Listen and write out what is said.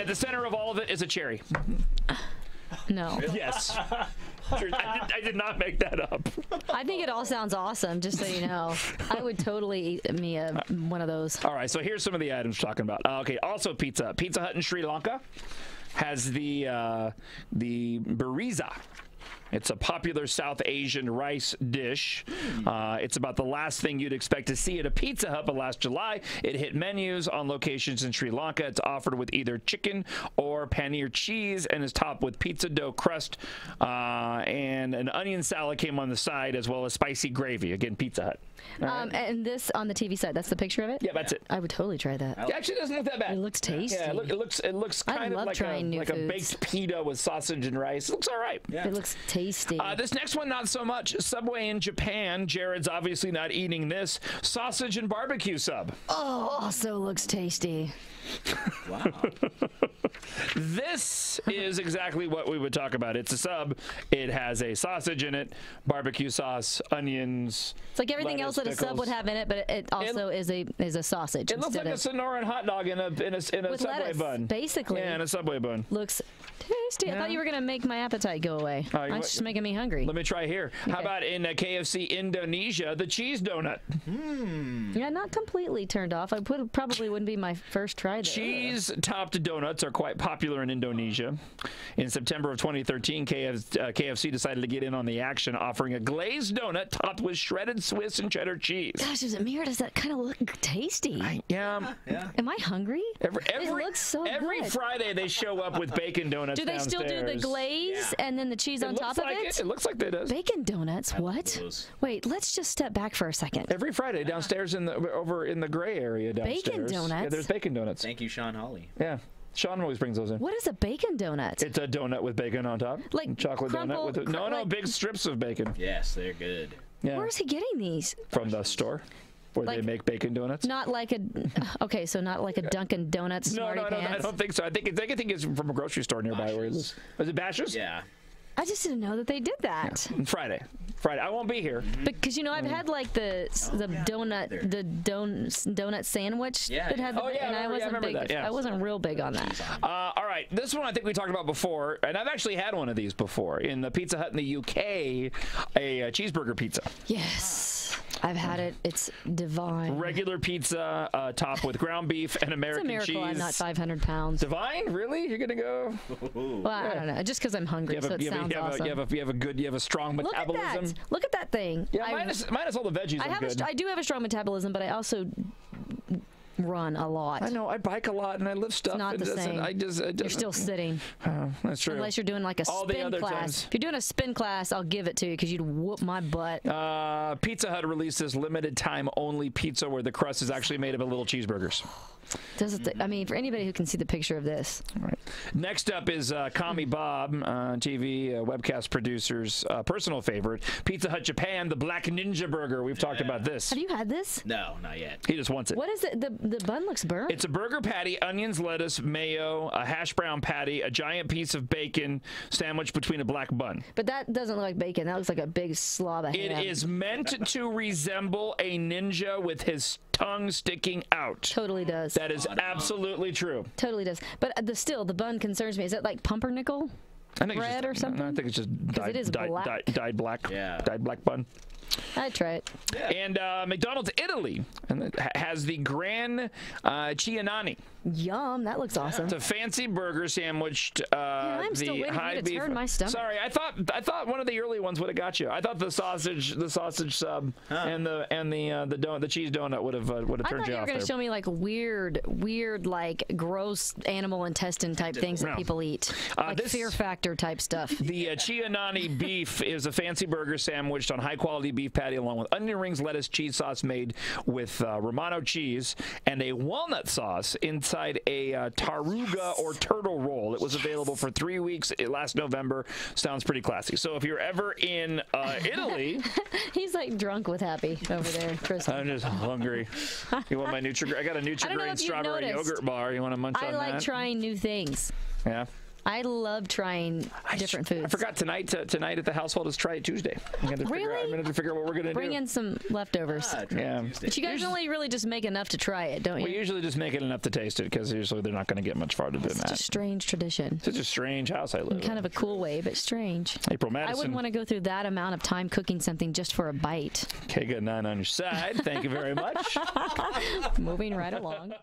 At the center of all of it is a cherry. No. Yes. I did not make that up. I think it all sounds awesome, just so you know. I would totally eat me one of those. All right, so here's some of the items we're talking about. Okay, also pizza. Pizza Hut in Sri Lanka has the bariza. It's a popular South Asian rice dish. It's about the last thing you'd expect to see at a Pizza Hut, but last July, it hit menus on locations in Sri Lanka. It's offered with either chicken or paneer cheese and is topped with pizza dough crust, and an onion salad came on the side, as well as spicy gravy. Again, Pizza Hut. Right. And this on the TV side, that's the picture of it? Yeah, that's it. I would totally try that. It actually doesn't look that bad. It looks tasty. Yeah, it looks kind of like a baked pita with sausage and rice. It looks all right. Yeah. It looks tasty. This next one, not so much. Subway in Japan. Jared's obviously not eating this. Sausage and barbecue sub. Oh, also looks tasty. Wow. This is exactly what we would talk about. It's a sub. It has a sausage in it, barbecue sauce, onions. It's like everything else that a sub would have in it, but it also is a sausage. It looks like a Sonoran hot dog in a Subway lettuce, bun. Basically. Yeah, in a Subway bun. Looks tasty. I thought you were going to make my appetite go away. It's just making me hungry. Let me try here. Okay. How about in KFC Indonesia, the cheese donut? Yeah, not completely turned off. I probably wouldn't be my first try there. Cheese-topped donuts are quite popular in Indonesia. In September of 2013, KFC decided to get in on the action, offering a glazed donut topped with shredded Swiss and cheddar cheese. Gosh, does that kind of look tasty? Yeah. Am I hungry? It looks so good. Every Friday they show up with bacon donuts. Do they still do the glaze and then the cheese on top of it? It looks like they do. Bacon donuts? What? Wait, let's just step back for a second. Every Friday downstairs over in the gray area downstairs. Bacon donuts? Yeah, there's bacon donuts. Thank you, Sean Hawley. Yeah. Sean always brings those in. What is a bacon donut? It's a donut with bacon on top. Like chocolate donut with big strips of bacon. Yes, they're good. Yeah. Where is he getting these? From the store, where they make bacon donuts. Not like so not like a Dunkin' Donuts. No, I don't think so. I think it's from a grocery store nearby where he lives. Was it Bashers'? Yeah. I just didn't know that they did that. Yeah. Friday. I won't be here. Because I've had like the donut sandwich that had and I wasn't big. I wasn't real big on that. All right, this one I think we talked about before, and I've actually had one of these before in the Pizza Hut in the UK, a cheeseburger pizza. Yes, I've had it. It's divine. Regular pizza topped with ground beef and American cheese. It's a miracle I'm not 500 pounds. Divine? Really? You're gonna go? Well, I don't know. Just because I'm hungry, so it sounds awesome. You have a strong metabolism. Look at that thing. Yeah, minus all the veggies. I do have a strong metabolism, but I also run a lot. I know. I bike a lot and I lift stuff. It's not the same. You're still sitting. That's true. Unless you're doing like a spin class. If you're doing a spin class, I'll give it to you because you'd whoop my butt. Pizza Hut released this limited time only pizza where the crust is actually made of little cheeseburgers. I mean, for anybody who can see the picture of this. All right. Next up is Kami Bob, TV webcast producer's personal favorite, Pizza Hut Japan, the Black Ninja Burger. We've talked about this. Have you had this? No, not yet. He just wants it. What is it? The bun looks burnt. It's a burger patty, onions, lettuce, mayo, a hash brown patty, a giant piece of bacon sandwiched between a black bun. But that doesn't look like bacon. That looks like a big slob of ham. It is meant to resemble a ninja with his tongue sticking out. Totally does. That is absolutely true. Totally does. But the bun concerns me. Is it like pumpernickel bread or something? No, I think it's just dyed black. Yeah. Dyed black bun. I'd try it. Yeah. And McDonald's Italy has the Gran Cianani. Yum, that looks awesome. It's a fancy burger sandwiched. I'm still waiting for you to turn my stomach. Sorry, I thought one of the early ones would have got you. I thought the sausage sub and the cheese donut would have turned you off. I thought you were going to show me like weird like gross animal intestine type things that people eat, like Fear Factor type stuff. The Cianani beef is a fancy burger sandwiched on high quality beef patty along with onion rings, lettuce, cheese sauce made with Romano cheese and a walnut sauce inside a taruga or turtle roll. It was available for 3 weeks last November. Sounds pretty classy. So if you're ever in Italy, he's like drunk with happy over there, Chris. I'm just hungry. You want my Nutri-Grain? I got a Nutri-Grain strawberry yogurt bar. You want to munch on that? I like trying new things. Yeah. I love trying different foods. I forgot tonight at the household is Try It Tuesday. I'm going to figure out what we're going to do. Bring in some leftovers. Yeah. But you guys only really just make enough to try it, don't you? We usually just make it enough to taste it because usually they're not going to get much farther than that. It's a strange tradition. Such a strange house I live in. Kind of a cool way, but strange. April Madison. I wouldn't want to go through that amount of time cooking something just for a bite. Okay, good 9 on your side. Thank you very much. Moving right along.